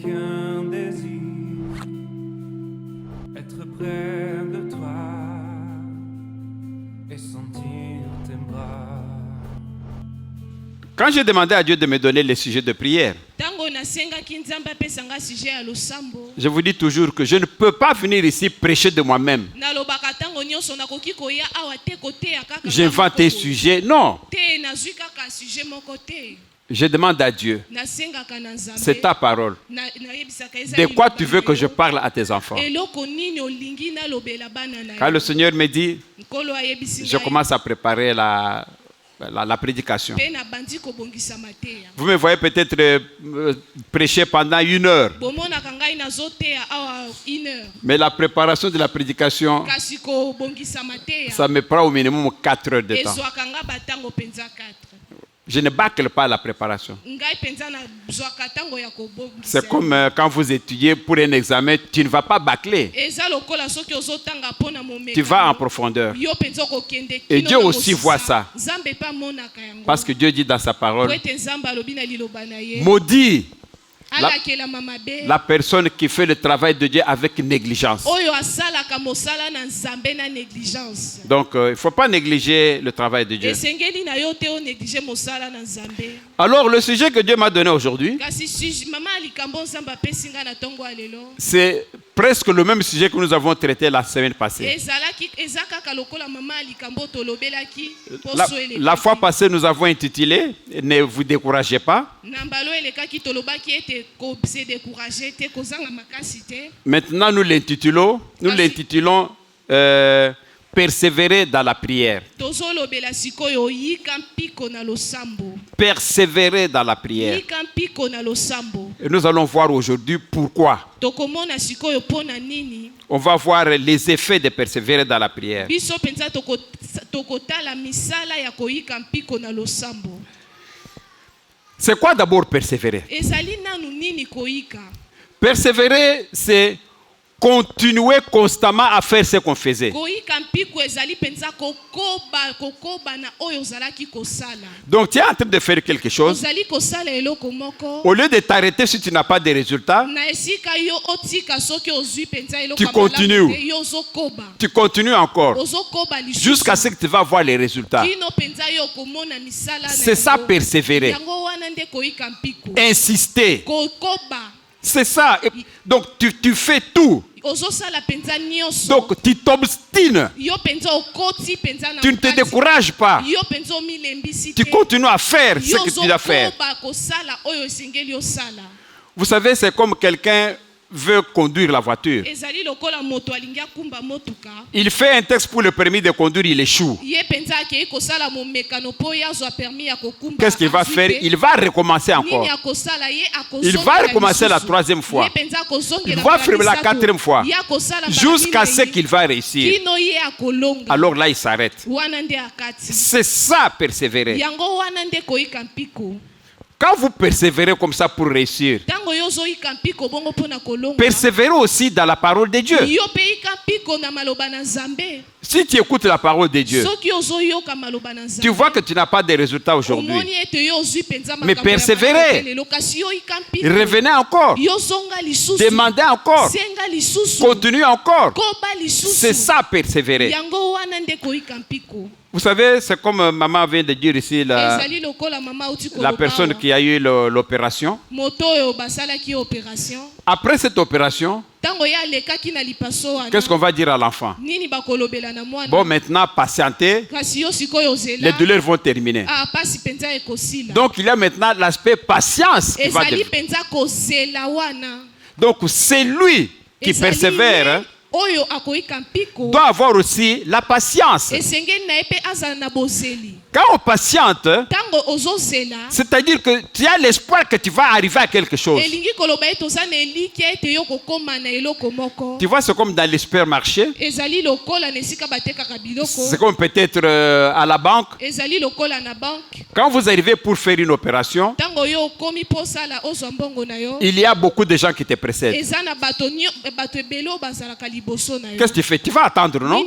qu'un désir, être près de toi et sentir tes bras. Quand j'ai demandé à Dieu de me donner les sujets de prière, je vous dis toujours que je ne peux pas venir ici prêcher de moi-même. J'invente un sujet. Non. Je demande à Dieu. C'est ta parole. De quoi tu veux que je parle à tes enfants? Quand le Seigneur me dit, je commence à préparer la prédication. Vous me voyez peut-être prêcher pendant 1 heure. Mais la préparation de la prédication, ça me prend au minimum 4 heures de temps. Je ne bâcle pas la préparation. C'est comme quand vous étudiez pour un examen, tu ne vas pas bâcler. Tu vas en profondeur. Et Dieu aussi voit ça. Parce que Dieu dit dans sa parole, maudit la personne qui fait le travail de Dieu avec négligence. Donc, il ne faut pas négliger le travail de Dieu. Alors, le sujet que Dieu m'a donné aujourd'hui, c'est presque le même sujet que nous avons traité la semaine passée. La fois passée, nous avons intitulé « Ne vous découragez pas ». Maintenant, nous l'intitulons persévérer dans la prière. Persévérer dans la prière. Et nous allons voir aujourd'hui pourquoi. On va voir les effets de persévérer dans la prière. C'est quoi d'abord persévérer? Persévérer, c'est continuer constamment à faire ce qu'on faisait. Donc tu es en train de faire quelque chose. Au lieu de t'arrêter si tu n'as pas de résultats, tu continues. Tu continues encore jusqu'à ce que tu vas voir les résultats. C'est ça persévérer. Insister. C'est ça. Donc tu fais tout. Donc tu t'obstines. Tu ne te décourages pas. Tu continues à faire ce que tu dois faire. Vous savez, c'est comme quelqu'un veut conduire la voiture. Il fait un texte pour le permis de conduire, il échoue. Qu'est-ce qu'il va faire? Il va recommencer encore. Il va recommencer la 3e fois. Il va faire la 4e fois. Jusqu'à ce qu'il va réussir. Alors là, il s'arrête. C'est ça, persévérer. Quand vous persévérez comme ça pour réussir, persévérez aussi dans la parole de Dieu. Si tu écoutes la parole de Dieu, tu vois que tu n'as pas de résultats aujourd'hui. Mais persévérez. Revenez encore. Demandez encore. Continuez encore. C'est ça, persévérer. Vous savez, c'est comme maman vient de dire ici, la personne qui a eu l'opération. Après cette opération, qu'est-ce qu'on va dire à l'enfant? Bon, maintenant, patientez. Les douleurs vont terminer. Donc, il y a maintenant l'aspect patience qui va devenir. Donc, c'est lui qui persévère. Doit avoir aussi la patience. Quand on patiente, c'est-à-dire que tu as l'espoir que tu vas arriver à quelque chose. Tu vois, c'est comme dans les supermarchés. C'est comme peut-être à la banque. Quand vous arrivez pour faire une opération, il y a beaucoup de gens qui te précèdent. Qu'est-ce que tu fais? Tu vas attendre, non?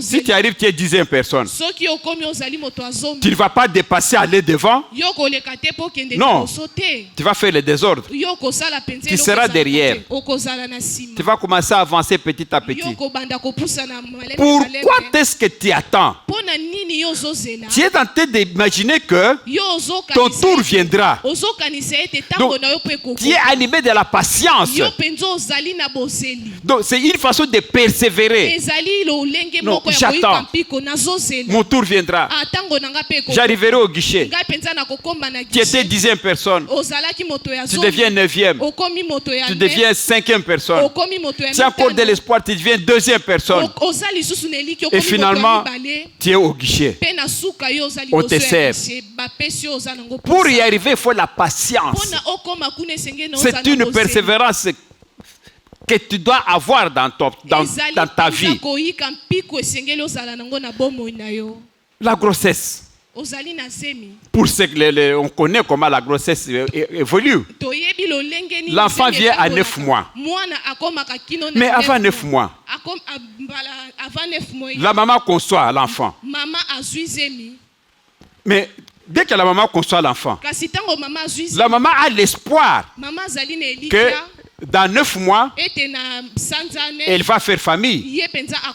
Si tu arrives, tu es 10e personne. Tu ne vas pas dépasser, aller devant. Non, tu vas faire le désordre. Tu seras derrière. Tu vas commencer à avancer petit à petit. Pourquoi est-ce que tu attends? Tu es en train d'imaginer que ton tour viendra. Donc, tu es animé de la patience. Donc, c'est une façon de persévérer. Non, j'attends. Mon tour viendra. J'arriverai au guichet. Tu étais 10e personne. Tu deviens 9e. Tu deviens 5e personne. Tu as encore de l'espoir, tu deviens 2e personne. Et finalement, tu es au guichet. On te sert. Pour y arriver, il faut la patience. C'est une persévérance que tu dois avoir dans ta vie. La grossesse. Pour ceux que on connaît comment la grossesse évolue. L'enfant vient à 9 mois. Mais avant 9 mois, la maman conçoit l'enfant. Mais dès que la maman conçoit l'enfant, la maman a l'espoir que dans 9 mois, elle va faire famille.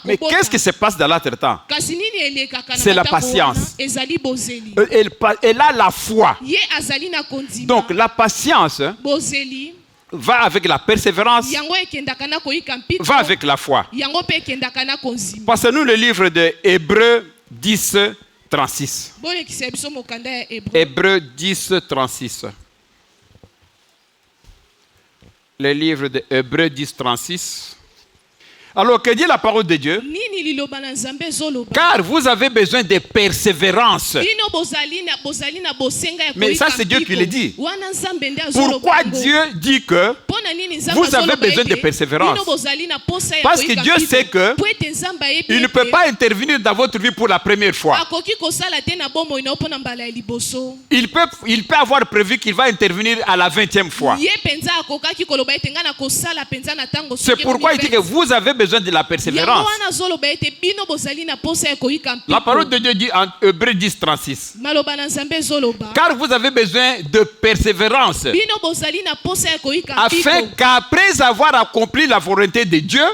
Mais qu'est-ce qui se passe dans l'entretemps? C'est la patience. Elle a la foi. Donc la patience va avec la persévérance, va avec la foi. Passez-nous le livre de Hébreux 10, 36. Hébreux 10, 36. Le livre de Hébreux 10, 36. Alors, que dit la parole de Dieu? Car vous avez besoin de persévérance. Mais ça, c'est Dieu qui le dit. Pourquoi Dieu dit que vous avez besoin de persévérance? Parce que Dieu sait que il ne peut pas intervenir dans votre vie pour la première fois. Il peut avoir prévu qu'il va intervenir à la 20e fois. C'est pourquoi il dit que vous avez besoin de la persévérance. La parole de Dieu dit en Hébreux 10, 36. Car vous avez besoin de persévérance, afin qu'après avoir accompli la volonté de Dieu,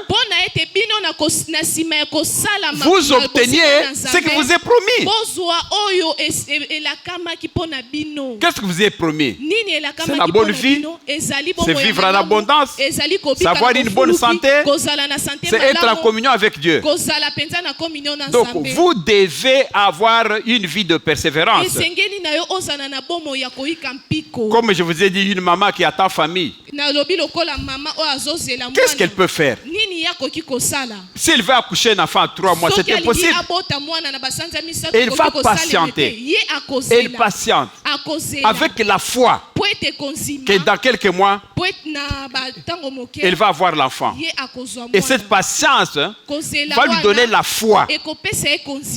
vous obteniez ce que vous est promis. Qu'est-ce que vous est promis? C'est la bonne vie, c'est vivre en abondance, c'est avoir une bonne santé, c'est être en communion avec Dieu. Donc vous devez avoir une vie de persévérance. Comme je vous ai dit, une maman qui attend famille, qu'est-ce qu'elle peut faire? S'il veut accoucher un enfant à 3 mois, c'est impossible. Elle va patienter. Elle patiente avec la foi que dans quelques mois, elle va avoir l'enfant. Et cette patience va lui donner la foi.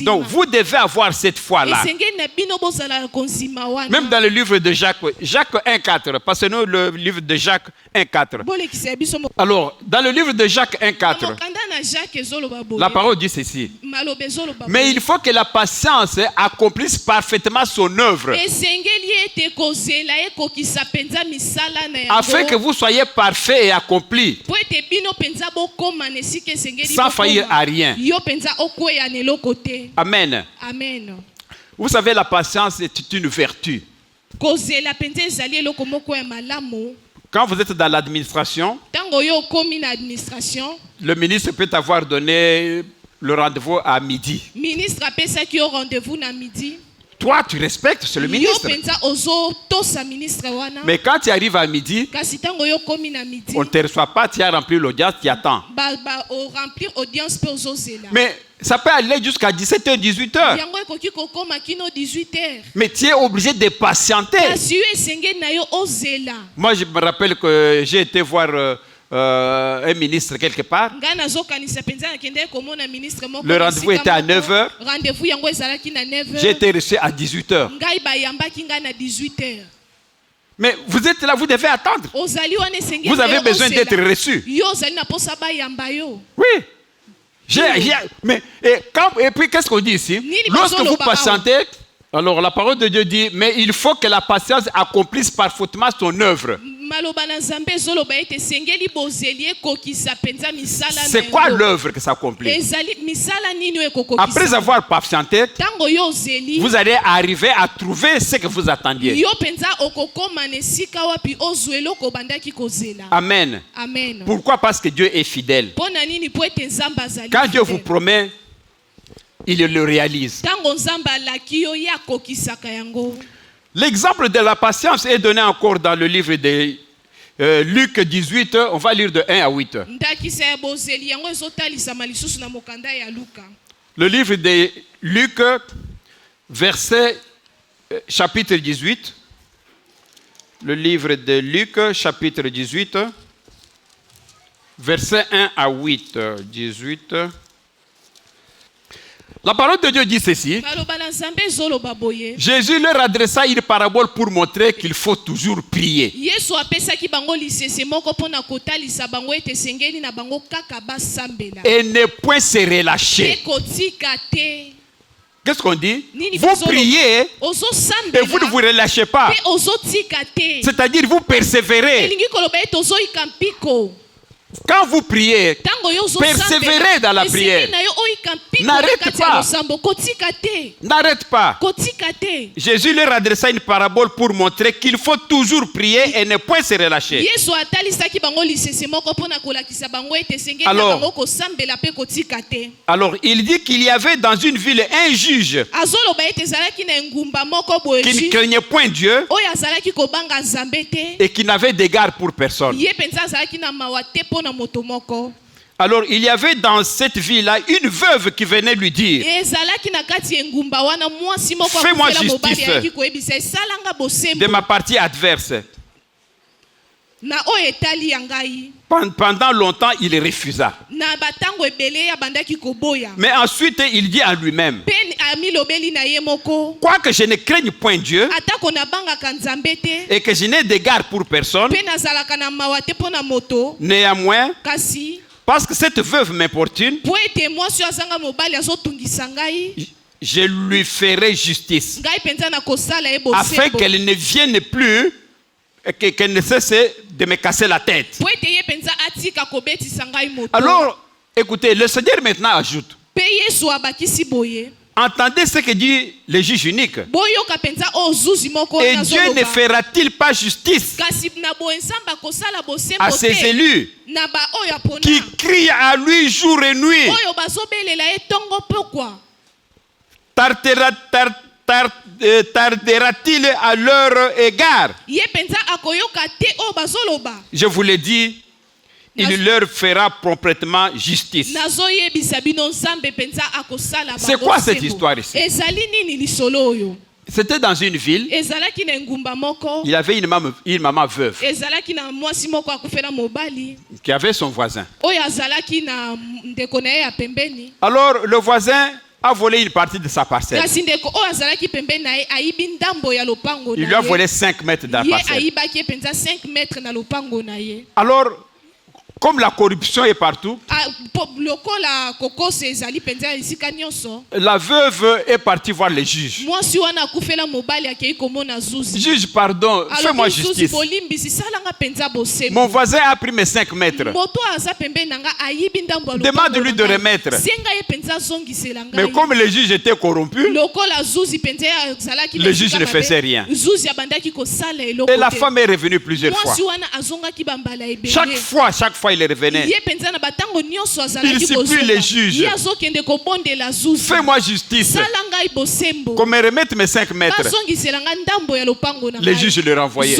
Donc vous devez avoir cette foi-là. Même dans le livre de Jacques 1,4. Passez-nous le livre de Jacques 1,4. Alors, dans le livre de Jacques 1,4, la parole dit ceci. Mais il faut que la patience accomplisse parfaitement son œuvre, afin que vous soyez parfaits et accomplis, sans faillir à rien. Amen. Vous savez, la patience est une vertu. Quand vous êtes dans l'administration, le ministre peut avoir donné le rendez-vous à midi. Toi, tu respectes, c'est le ministre. Mais quand tu arrives à midi, on ne te reçoit pas, tu as rempli l'audience, tu attends. Mais ça peut aller jusqu'à 17h, 18h. Mais tu es obligé de patienter. Moi, je me rappelle que j'ai été voir un ministre quelque part. Le rendez-vous était à 9h. J'ai été reçu à 18h. Mais vous êtes là, vous devez attendre. Vous avez besoin d'être reçu. Oui. Et puis, qu'est-ce qu'on dit ici? Lorsque vous patientez, alors la parole de Dieu dit, mais il faut que la patience accomplisse parfaitement son œuvre. C'est quoi l'œuvre que ça accomplit? Après avoir patienté, vous allez arriver à trouver ce que vous attendiez. Amen. Amen. Pourquoi? Parce que Dieu est fidèle. Quand Dieu vous promet, il le réalise. L'exemple de la patience est donné encore dans le livre de Luc 18. On va lire de 1 à 8. Le livre de Luc, chapitre 18. Le livre de Luc, chapitre 18, versets 1 à 8. 18. La parole de Dieu dit ceci. Jésus leur adressa une parabole pour montrer qu'il faut toujours prier. Et ne point se relâcher. Qu'est-ce qu'on dit? Vous priez et vous ne vous relâchez pas. C'est-à-dire vous persévérez. Quand vous priez, persévérez dans la prière. N'arrête pas. N'arrête pas. Jésus leur adressa une parabole pour montrer qu'il faut toujours prier et ne point se relâcher. Alors, il dit qu'il y avait dans une ville un juge qui ne craignait point Dieu et qui n'avait d'égard pour personne. Alors il y avait dans cette ville-là une veuve qui venait lui dire, fais-moi justice de ma partie adverse. Pendant longtemps, il refusa. Mais ensuite, il dit à lui-même, quoique je ne craigne point Dieu et que je n'ai d'égard pour personne, néanmoins, parce que cette veuve m'importune, je lui ferai justice, afin qu'elle ne vienne plus, qu'elle ne cesse de me casser la tête. Alors, écoutez, le Seigneur maintenant ajoute, entendez ce que dit le juge unique. Et Dieu ne fera-t-il pas justice à ses élus qui crient à lui jour et nuit? Tardera-t-il à leur égard? Je vous l'ai dit, il leur fera complètement justice. C'est quoi cette histoire ici? C'était dans une ville. Il y avait une maman veuve qui avait son voisin. Alors le voisin a volé une partie de sa parcelle. Il lui a volé 5 mètres de la parcelle. Alors, comme la corruption est partout, la veuve est partie voir les juges. Juge, pardon, fais-moi justice. Mon voisin a pris mes 5 mètres. Demande-lui de remettre. Mais comme les juges étaient corrompus, le juge ne faisait rien. Et la femme est revenue plusieurs fois. Chaque fois il revenait. Il supplie les juges, fais-moi justice, qu'on me remette mes 5 mètres. Les juges le renvoyaient.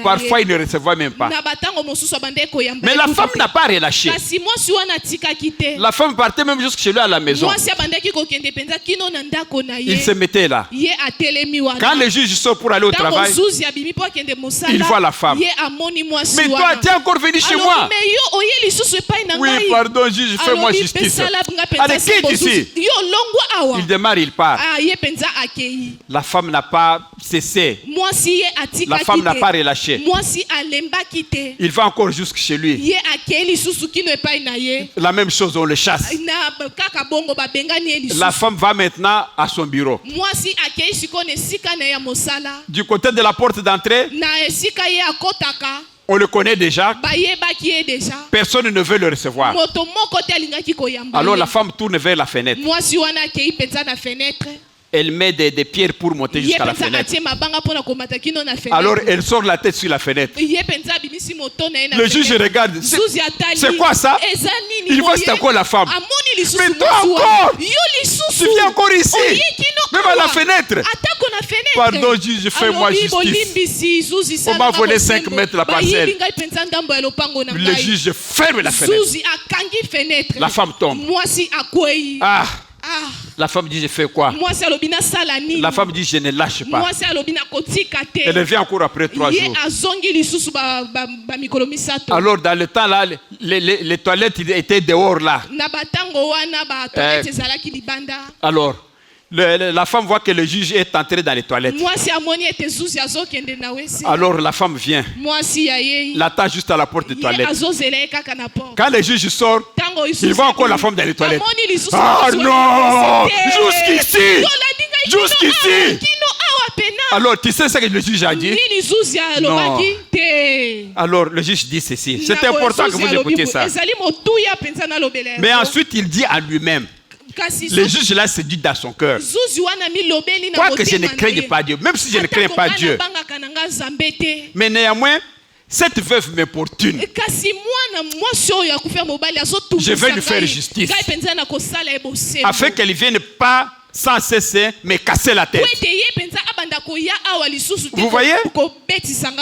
Parfois il ne recevait même pas. Mais la femme n'a pas relâché. La femme partait même jusque chez lui à la maison. Il se mettait là. Quand le juge sort pour aller au travail, il voit la femme. Mais toi, tu es encore venu venu chez moi. Oui, pardon, juge, fais-moi justice. Allez, quitte ici. Il démarre, il part. La femme n'a pas cessé. La femme n'a pas relâché. Il va encore jusque chez lui. La même chose, on le chasse. La femme va maintenant à son bureau. Du côté de la porte d'entrée, on le connaît déjà. Personne ne veut le recevoir. Alors la femme tourne vers la fenêtre. Elle met des pierres pour monter jusqu'à la fenêtre. Alors elle sort la tête sur la fenêtre. Le juge regarde. C'est quoi ça? Il voit c'est encore la femme. Mais toi encore, tu viens encore ici, même à la fenêtre. Pardon juge, fais-moi justice. On m'a volé 5 mètres la parcelle. Le juge ferme la fenêtre. La femme tombe. La femme dit, je fais quoi? La femme dit, je ne lâche pas. Elle revient encore après 3 jours. Alors dans le temps là, les toilettes étaient dehors là. Alors la femme voit que le juge est entré dans les toilettes. Alors la femme vient, l'attend juste à la porte des toilettes. Quand le juge sort, il voit encore la femme dans les toilettes. Ah non, jusqu'ici. Alors tu sais ce que le juge a dit? Non. Alors le juge dit ceci. C'est important que vous écoutiez ça. Mais ensuite il dit à lui-même. Le juge là se dit dans son cœur, quoique je ne craigne pas Dieu, même si je ne crains pas Dieu, mais néanmoins cette veuve m'importune, je vais lui faire justice afin qu'elle ne vienne pas sans cesser me casser la tête. Vous voyez?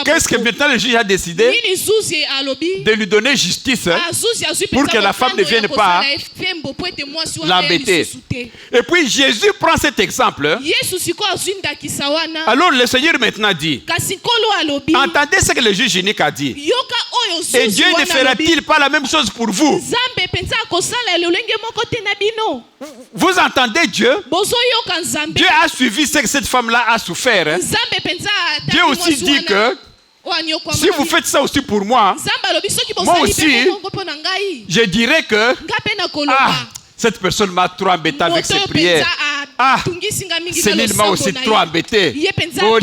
Qu'est-ce que maintenant le juge a décidé? De lui donner justice pour que la femme ne vienne pas l'embêter. Et puis Jésus prend cet exemple. Alors le Seigneur maintenant dit, entendez ce que le juge unique a dit. Et Dieu ne fera-t-il pas la même chose pour vous? Vous entendez Dieu? Dieu a suivi ce que cette femme-là a souffert. Dieu aussi dit que si vous faites ça aussi pour moi, moi aussi, je dirais que cette personne m'a trop embêté avec ses prières. Céline m'a aussi trop embêté. Oh,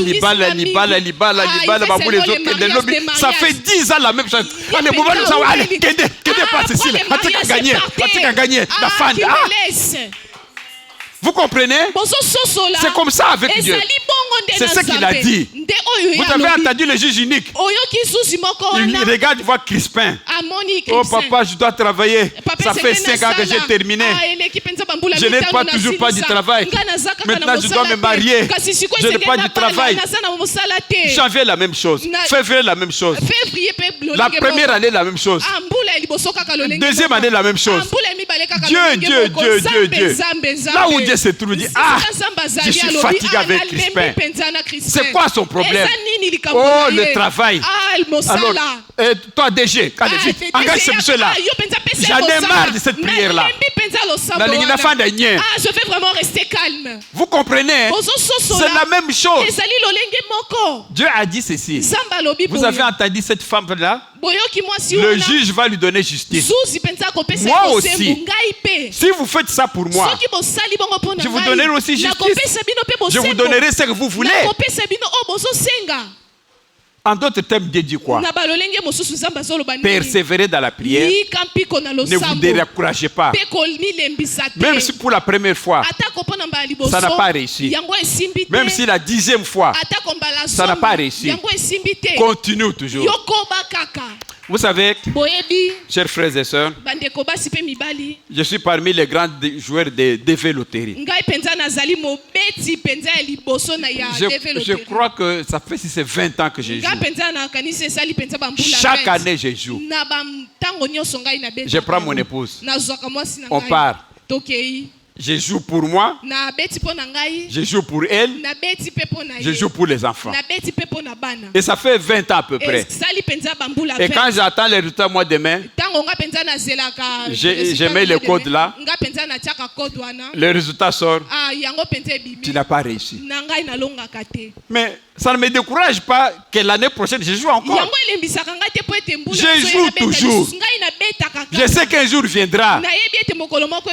ça fait 10 ans la même chose. Allez, qu'est-ce pas Cécile? A-t-il gagné la femme? Vous comprenez? C'est comme ça avec Dieu. C'est ce qu'il a dit. Vous avez entendu le juge unique. Il regarde, il voit Crispin. Oh papa, je dois travailler. Ça fait 5 ans que j'ai terminé. Je n'ai pas toujours pas du travail. Maintenant, je dois me marier. Je n'ai pas du travail. Janvier, la même chose. Février, la même chose. La première année, la même chose. Deuxième année, la même chose. Dieu. Là où Dieu se trouve, dit, je suis fatigué avec Crispin. C'est quoi son problème? Oh, le travail. Alors, toi DG, engage ce monsieur-là. J'en ai marre de cette prière-là. Je vais vraiment rester calme. Vous comprenez? C'est la même chose. Dieu a dit ceci. Vous avez entendu cette femme-là? Le juge va lui donner justice. Moi aussi. Si vous faites ça pour moi, je vous donnerai aussi justice. Je vous donnerai ce que vous voulez. En d'autres termes, Dieu dit quoi? Persévérez dans la prière. Ne vous découragez pas. Même si pour la première fois, ça n'a pas réussi. Même si la 10e fois, ça n'a pas réussi. Continue toujours. Vous savez, chers frères et sœurs, je suis parmi les grands joueurs de dévéloterie. Je crois que ça fait 20 ans que je joue. Chaque année, je joue. Je prends mon épouse. On part. Je joue pour moi. Je joue pour elle. Je joue pour les enfants. Et ça fait 20 ans à peu près. Et quand j'attends les résultats moi demain, je mets le code là. Le résultat sort. Tu n'as pas réussi. Mais ça ne me décourage pas que l'année prochaine je joue encore. Je joue toujours. Je sais qu'un jour viendra.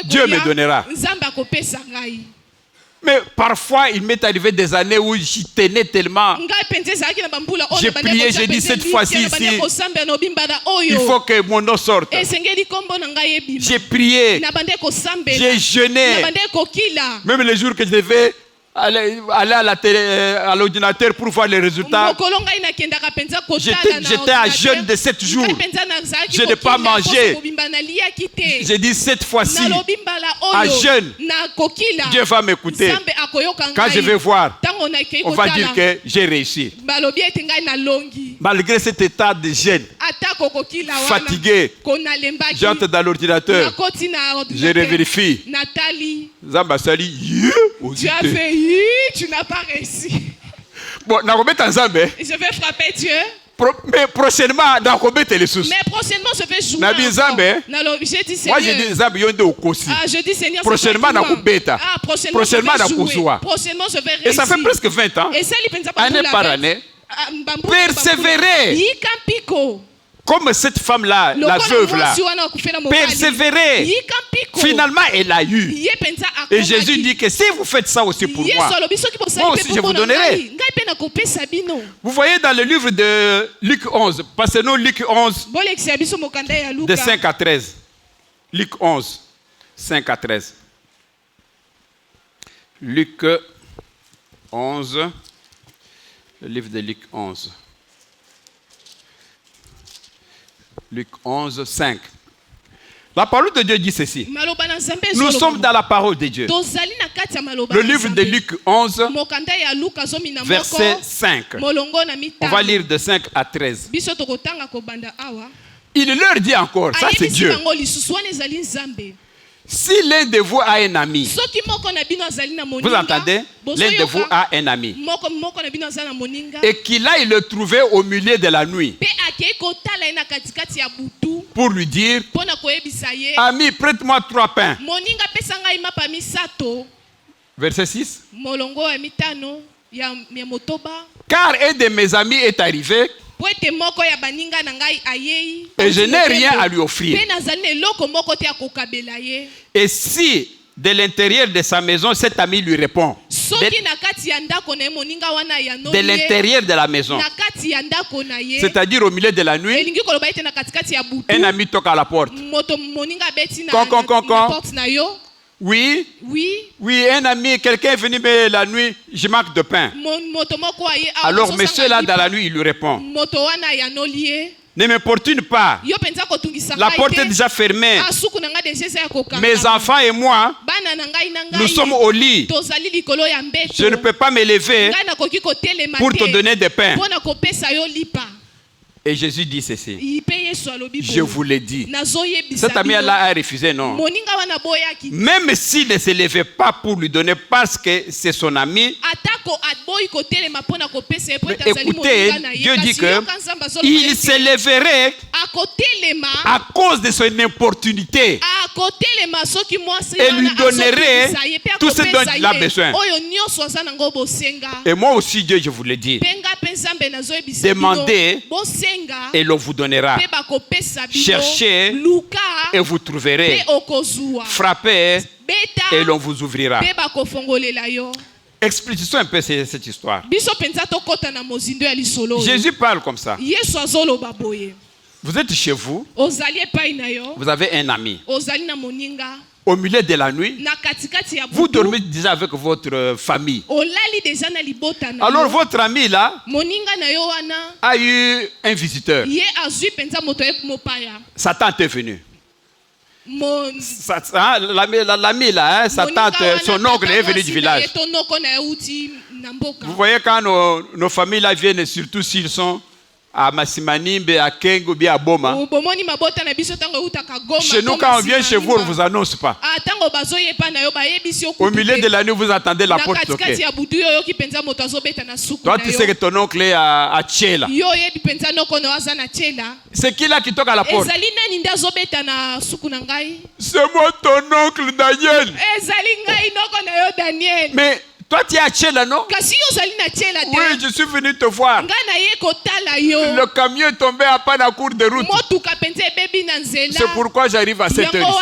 Dieu me donnera. Mais parfois, il m'est arrivé des années où j'y tenais tellement. J'ai prié, j'ai dit cette fois-ci, il faut que mon nom sorte. J'ai prié, j'ai jeûné. Même les jours que je devais aller à la télé, à l'ordinateur pour voir les résultats. J'étais à jeûne de 7 jours. Je n'ai pas mangé. J'ai dit cette fois-ci, à jeûne, Dieu va m'écouter. Quand je vais voir, on va dire que j'ai réussi. Malgré cet état de jeûne, fatigué, j'entre dans l'ordinateur, je revérifie. Zambasali, tu as fait, tu n'as pas réussi. Bon, je vais frapper Dieu. Mais prochainement, je vais jouer encore. Moi, je dis Zambe yonde okosi. Je dis Seigneur, prochainement, prochainement, je vais réussir. Et ça fait presque 20 ans. Année par année. Persévérer. Comme cette femme-là, la veuve là, persévérer. Finalement, elle a eu. Et Jésus dit que si vous faites ça aussi pour moi, moi aussi je vous donnerai. Vous voyez dans le livre de Luc 11, passez-nous Luc 11, de 5 à 13. Luc 11, 5 à 13. Luc 11, le livre de Luc 11. Luc 11, 5. La parole de Dieu dit ceci. Nous sommes dans la parole de Dieu. Le livre de Luc 11, verset 5. On va lire de 5 à 13. Il leur dit encore, ça c'est Dieu. Si l'un de vous a un ami, vous entendez? L'un de vous a un ami et qu'il aille le trouver au milieu de la nuit pour lui dire, ami, prête-moi 3 pains. Verset 6. Car un de mes amis est arrivé et je n'ai rien à lui offrir. Et si de l'intérieur de sa maison, cet ami lui répond, de l'intérieur de la maison, c'est-à-dire au milieu de la nuit, un ami toque à la porte. Oui, un ami, quelqu'un est venu mais la nuit, je manque de pain. Alors monsieur là dans la nuit, il lui répond, ne m'importune pas, la porte est déjà fermée. Mes enfants et moi, nous sommes au lit. Je ne peux pas me lever pour te donner des pains. Et Jésus dit ceci, je vous l'ai dit. Cet ami-là a refusé, non. Même s'il ne se levait pas pour lui donner parce que c'est son ami, écoutez, Dieu dit qu'il se leverait à cause de son importunité et lui donnerait tout ce dont il a besoin. Et moi aussi, Dieu, je vous l'ai dit, demandez et l'on vous donnera. Cherchez et vous trouverez. Frappez et l'on vous ouvrira. Expliquons un peu cette histoire. Jésus parle comme ça. Vous êtes chez vous. Vous avez un ami. Au milieu de la nuit, vous dormez déjà avec votre famille. Alors votre ami là a eu un visiteur. Sa tante est venue. L'ami là, sa tante, son oncle est venu du village. Vous voyez quand nos familles là viennent, surtout s'ils sont à Massimanimbe, à Kengo, bien à Boma. Chez nous, quand on vient chez vous, on ne vous annonce pas. Au milieu de la nuit, vous attendez la porte toquée. Toi, tu sais que ton oncle est à Tchela. C'est qui là qui toque à la porte? C'est moi, ton oncle Daniel. Mais toi, tu es à Tchela, non? Oui, je suis venu te voir. Le camion est tombé à pas la cour de route. C'est pourquoi j'arrive à cette heure.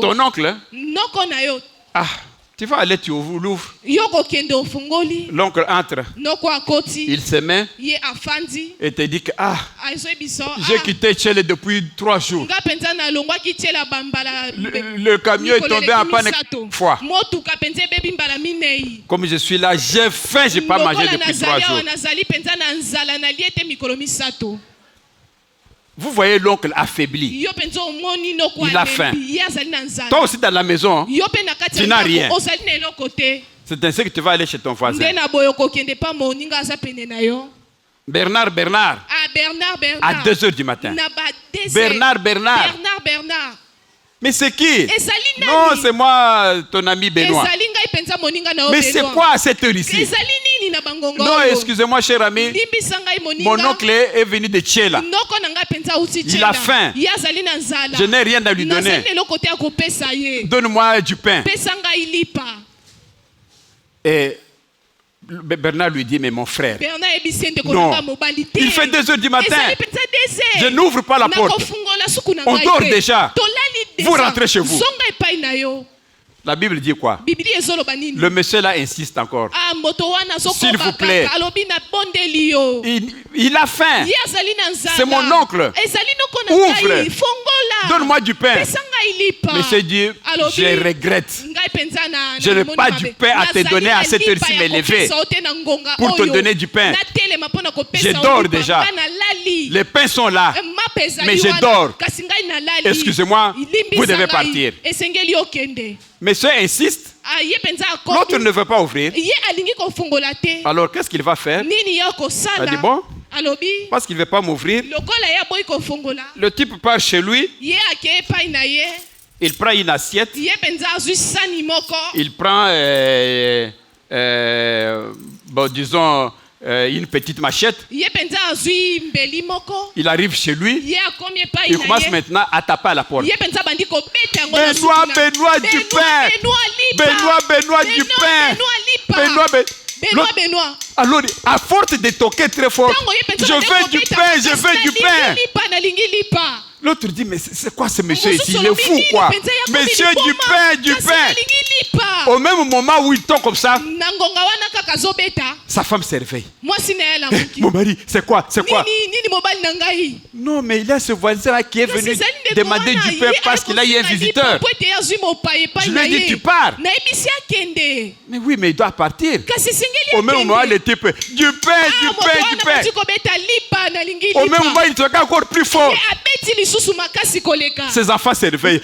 Ton oncle, hein? Ah, tu vas aller, tu l'ouvres. L'oncle entre. Il se met et te dit que j'ai quitté Tchela depuis 3 jours. Le camion est tombé en panne une fois. Comme je suis là, j'ai faim, je n'ai pas mangé depuis 3 jours. Vous voyez l'oncle affaibli. Il a faim. Toi aussi dans la maison, tu n'as rien. C'est ainsi que tu vas aller chez ton voisin. Bernard. À 2h du matin. Bernard. Mais c'est qui? Non, c'est moi, ton ami Benoît. Mais c'est quoi à cette heure ici? Non, excusez-moi, cher ami. Mon oncle est venu de Tchela. Il a faim. Je n'ai rien à lui donner. Donne-moi du pain. Et Bernard lui dit, mais mon frère, non, il fait 2h du matin. Je n'ouvre pas la porte. On dort déjà. Vous rentrez chez vous. La Bible dit quoi? Le monsieur là insiste encore. S'il vous plaît. Il a faim. C'est mon oncle. Ouvre. Donne-moi du pain. Monsieur dit, je regrette. Je n'ai pas du pain à te donner à cette heure-ci, me lever pour te donner du pain. Je dors déjà. Les pains sont là. Mais je dors. Excusez-moi, vous devez partir. Monsieur insiste. L'autre ne veut pas ouvrir. Alors qu'est-ce qu'il va faire? Il dit bon, parce qu'il ne veut pas m'ouvrir. Le type part chez lui. Il prend une assiette. Il prend, disons, une petite machette. Il arrive chez lui. Il commence maintenant à taper à la porte. Benoît, du pain. Benoît, du pain. Benoît. Alors, à force de toquer très fort, je veux du pain. L'autre dit, mais c'est quoi ce monsieur ici? Il est fou, quoi. Monsieur, du pain. Au même moment où il tombe comme ça, sa femme se réveille. Mon mari, c'est quoi? Non, mais il y a ce voisin-là qui est venu demander du pain parce qu'il a eu un visiteur. Je lui ai dit, tu pars. Mais oui, mais il doit partir. Au même moment, le type, du pain. Au même moment, il se regarde encore plus fort. Ses enfants se réveillent.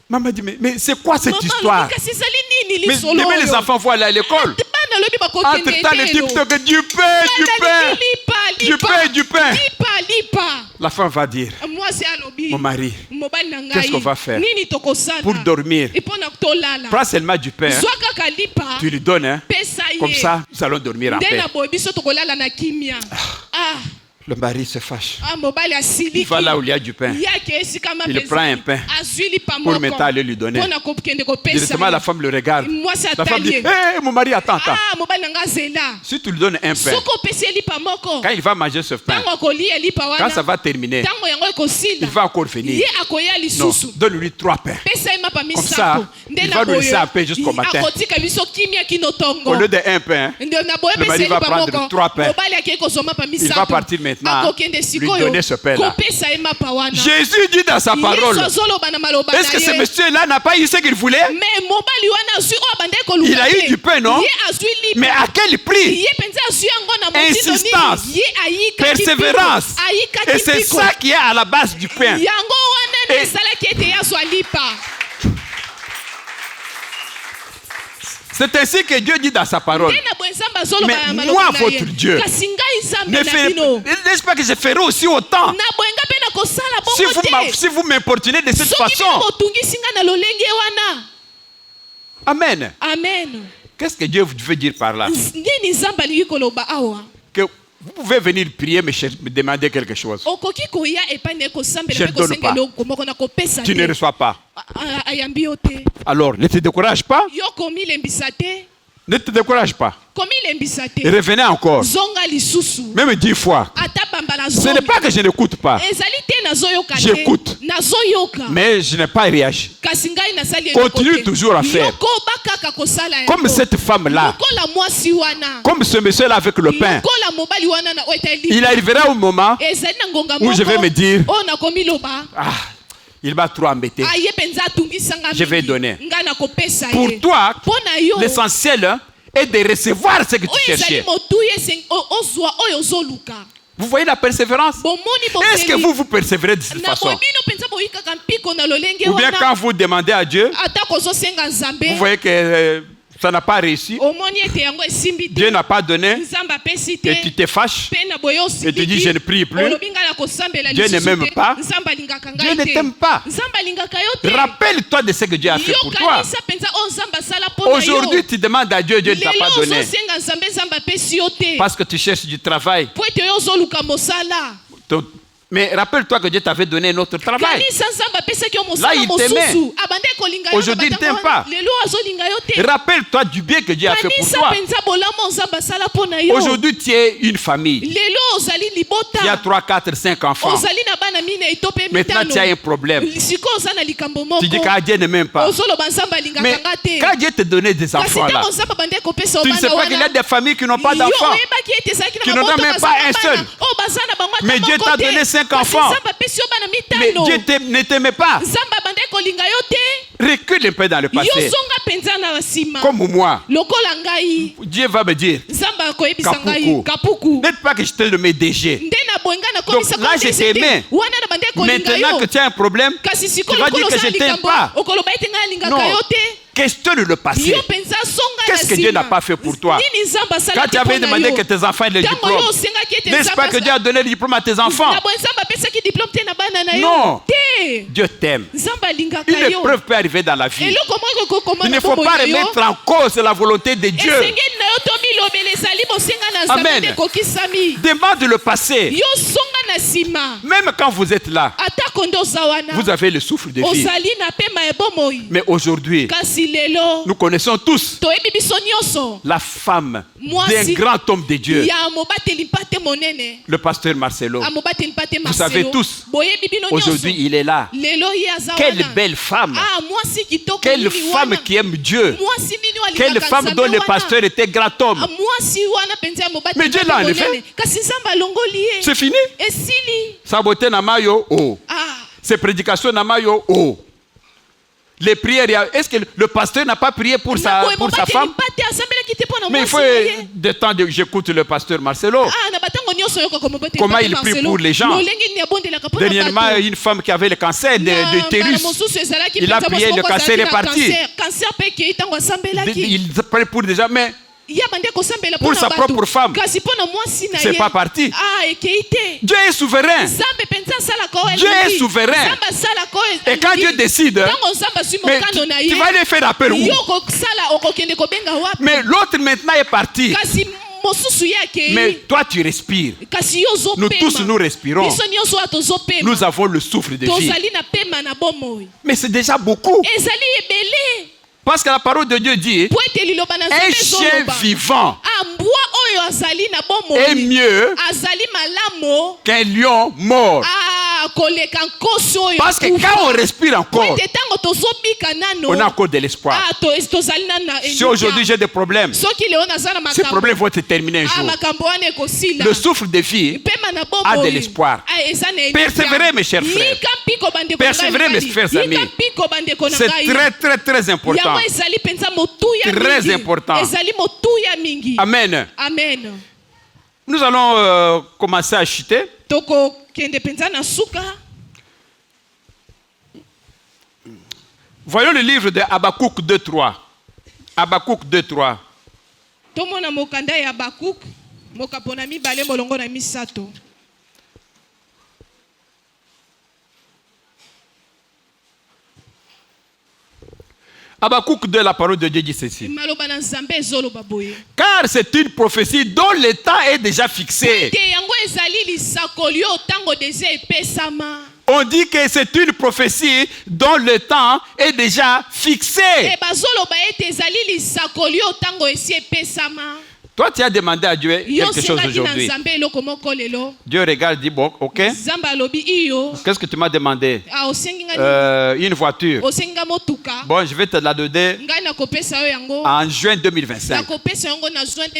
Maman dit, mais c'est quoi cette histoire? Mais les enfants vont aller à l'école. Entre-temps, les types te disent du pain. La femme va dire, mon mari, qu'est-ce qu'on va faire pour dormir? Prends seulement du pain. Tu lui donnes, hein? Comme ça, nous allons dormir en paix. Le mari se fâche. Il va là où il y a du pain. Il prend un pain pour maintenant aller lui donner. Directement, la femme le regarde. La femme dit, hey, mon mari, attends. Si tu lui donnes un pain, quand il va manger ce pain, quand ça va terminer, il va encore venir. Non, donne-lui 3 pains. Comme ça, il va nous laisser en paix jusqu'au matin. Au lieu de 1 pain, le mari va prendre 3 pains. Il va partir maintenant. Lui donner ce pain-là. Jésus dit dans sa parole, est-ce que ce monsieur-là n'a pas eu ce qu'il voulait? Il a eu du pain, non? Mais à quel prix? Insistance, persévérance. Et c'est ça qui est à la base du pain. C'est ainsi que Dieu dit dans sa parole. Mais moi, votre Dieu, n'est-ce pas que je ferai aussi autant si vous m'importunez de cette façon? Amen. Amen. Qu'est-ce que Dieu veut dire par là? Que vous pouvez venir prier, me demander quelque chose. Je ne donne pas. Tu ne reçois pas. Alors, ne te décourage pas. Ne te décourage pas. Et revenez encore. Même 10 fois. Ce n'est pas que je n'écoute pas. J'écoute. Mais je n'ai pas réagi. Continue toujours à faire. Comme cette femme-là. Comme ce monsieur-là avec le pain. Il arrivera au moment où je vais me dire, ah, il m'a trop embêté. Je vais donner. Pour toi, l'essentiel est de recevoir ce que tu cherchais. Vous voyez la persévérance? Est-ce que vous persévérez de cette façon? Ou bien quand vous demandez à Dieu, vous voyez que ça n'a pas réussi, Dieu n'a pas donné, et tu te fâches, et tu dis je ne prie plus, Dieu ne m'aime pas, Dieu ne t'aime pas. Rappelle-toi de ce que Dieu a fait pour toi. Aujourd'hui tu demandes à Dieu, Dieu ne t'a pas donné, parce que tu cherches du travail. Mais rappelle-toi que Dieu t'avait donné notre travail. Là, il t'aimait. Aujourd'hui, il ne t'aime pas. Rappelle-toi du bien que Dieu a fait pour toi. Aujourd'hui, tu es une famille. Tu as 3, 4, 5 enfants. Maintenant, tu as un problème. Tu dis que Dieu ne m'aime pas. Mais quand Dieu te donnait des enfants là, tu ne sais pas qu'il y a des familles qui n'ont pas d'enfants, qui n'en ont même pas un seul. Mais Dieu t'a donné 5 enfants. Mais Dieu ne t'aimait pas. Recule un peu dans le passé. Comme moi, Dieu va me dire, Kapuku, n'êtes pas que je te le mets DG. Donc là, je t'aimais. Maintenant que tu as un problème, tu vas dire que je ne t'aime pas. Non. Questionne le passé. Qu'est-ce que Dieu n'a pas fait pour toi? Quand tu avais demandé que tes enfants aient le diplôme, n'est-ce pas que Dieu a donné le diplôme à tes enfants? Non. Dieu t'aime. Une épreuve peut arriver dans la vie. Il ne faut pas remettre en cause la volonté de Dieu. Amen. Demande le passé. Même quand vous êtes là, vous avez le souffle de vie. Mais aujourd'hui, nous connaissons tous la femme d'un grand homme de Dieu, le pasteur Marcelo. Vous savez tous, aujourd'hui il est là. Quelle belle femme. Quelle femme qui aime Dieu. Quelle femme dont le pasteur était grand homme. Mais Dieu l'a enlevé. C'est fini. Sa beauté n'a pas yo. Ses prédications n'a pas yo. Les prières, est-ce que le pasteur n'a pas prié pour sa femme? Mais il faut de temps que j'écoute le pasteur Marcelo. Comment il prie pour les gens. Dernièrement, une femme qui avait le cancer de l'utérus, il a prié, le cancer est parti. Il prie pour des gens, mais pour sa propre femme, c'est pas parti. Dieu est souverain. Dieu est souverain. Et quand Dieu décide, mais tu vas aller faire appel où? Mais l'autre maintenant est parti. Mais toi tu respires. Nous tous nous respirons. Nous avons le souffle de vie. Mais c'est déjà beaucoup. Parce que la parole de Dieu dit, un chien vivant est mieux qu'un lion mort. Parce que quand on respire encore, on a encore de l'espoir. Si aujourd'hui j'ai des problèmes, ces problèmes vont se terminer un jour. Le souffle de vie a de l'espoir. Persévérez mes chers frères. Persévérez mes frères amis. C'est très très très important. Très important. Amen. Amen. Nous allons commencer à chuter. Voyons le livre de Habakkuk 2:3. Habakkuk 2:3. Tomona mokanda ya Habakkuk, mokapona mibale molongo na misato. Habakkuk 2, la parole de Dieu dit ceci. Car c'est une prophétie dont le temps est déjà fixé. On dit que c'est une prophétie dont le temps est déjà fixé. Toi, tu as demandé à Dieu quelque chose aujourd'hui. Dieu regarde et dit, bon, ok. Qu'est-ce que tu m'as demandé? Une voiture. Bon, je vais te la donner en juin 2025.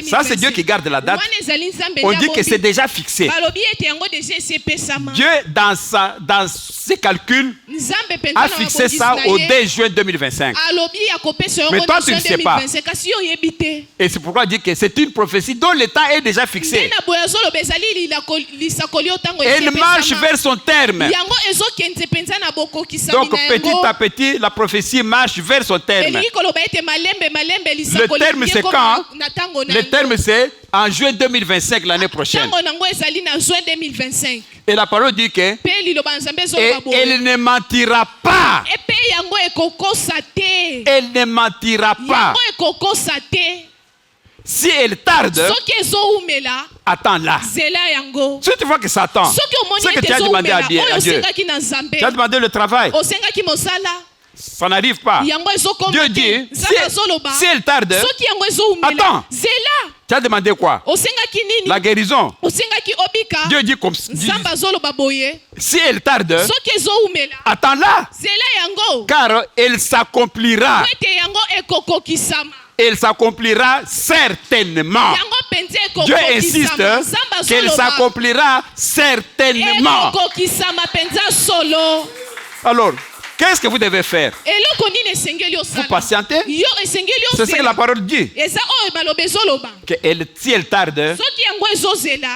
Ça, c'est Dieu qui garde la date. On dit que c'est déjà fixé. Dieu, dans ses calculs, a fixé ça au 2 juin 2025. Mais toi, tu ne sais pas. Et c'est pourquoi il dit que c'est une prophétie dont le temps est déjà fixé. Elle marche vers son terme. Donc petit à petit, la prophétie marche vers son terme. Le terme c'est quand? Le terme c'est en juin 2025, l'année prochaine. Et la parole dit que elle ne mentira pas. Elle ne mentira pas. Si elle tarde, attends-là. Si tu vois que ça attend, c'est que tu as demandé à Dieu. Tu as demandé le travail. Ça n'arrive pas. Dieu dit, si elle tarde, attends. Tu as demandé quoi? La guérison. Dieu dit comme si elle tarde, attends-là. Car elle s'accomplira. Elle s'accomplira certainement. Dieu insiste qu'elle s'accomplira certainement. Alors, qu'est-ce que vous devez faire? Vous patientez. C'est ce que la parole dit. Si elle tarde,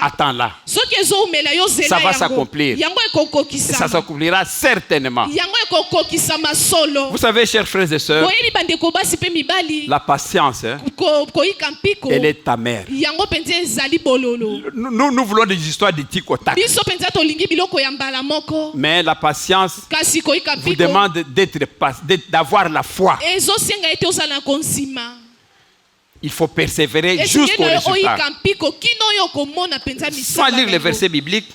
attends-là. Ça va s'accomplir. Et ça s'accomplira certainement. Vous savez, chers frères et sœurs, la patience, elle est ta mère. Nous voulons des histoires de tic au tac. Mais la patience vous demande d'avoir la foi. Il faut persévérer jusqu'au résultat. Sans lire les versets bibliques,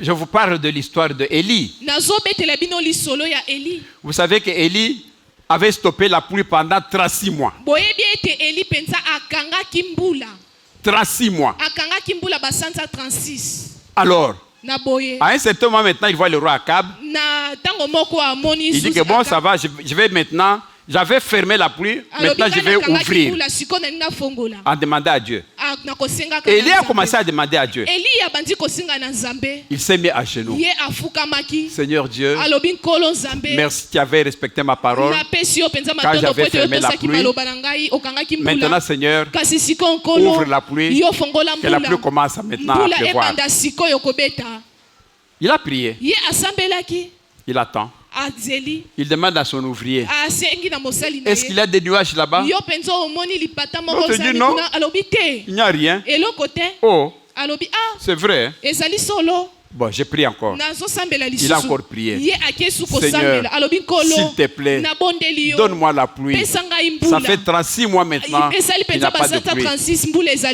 je vous parle de l'histoire de Élie. Vous savez que Élie avait stoppé la pluie pendant 36 mois. 36 mois. Alors, à un certain moment maintenant, il voit le roi Akab. Il dit que bon, ça va, je vais maintenant... J'avais fermé la pluie, maintenant je vais ouvrir. En demandant à Dieu. Élie a commencé à demander à Dieu. Il s'est mis à genoux. Seigneur Dieu, merci, tu avais respecté ma parole quand j'avais fermé la pluie. Maintenant, Seigneur, ouvre la pluie, que la pluie commence maintenant à pleuvoir. Il a prié. Il attend. Il demande à son ouvrier, est-ce qu'il y a des nuages là-bas? L'autre dit non, il n'y a rien. Oh, c'est vrai. Bon, j'ai prié encore. Il a encore prié. Seigneur, s'il te plaît, donne-moi la pluie. Ça fait 36 mois maintenant qu'il n'y a pas de pluie.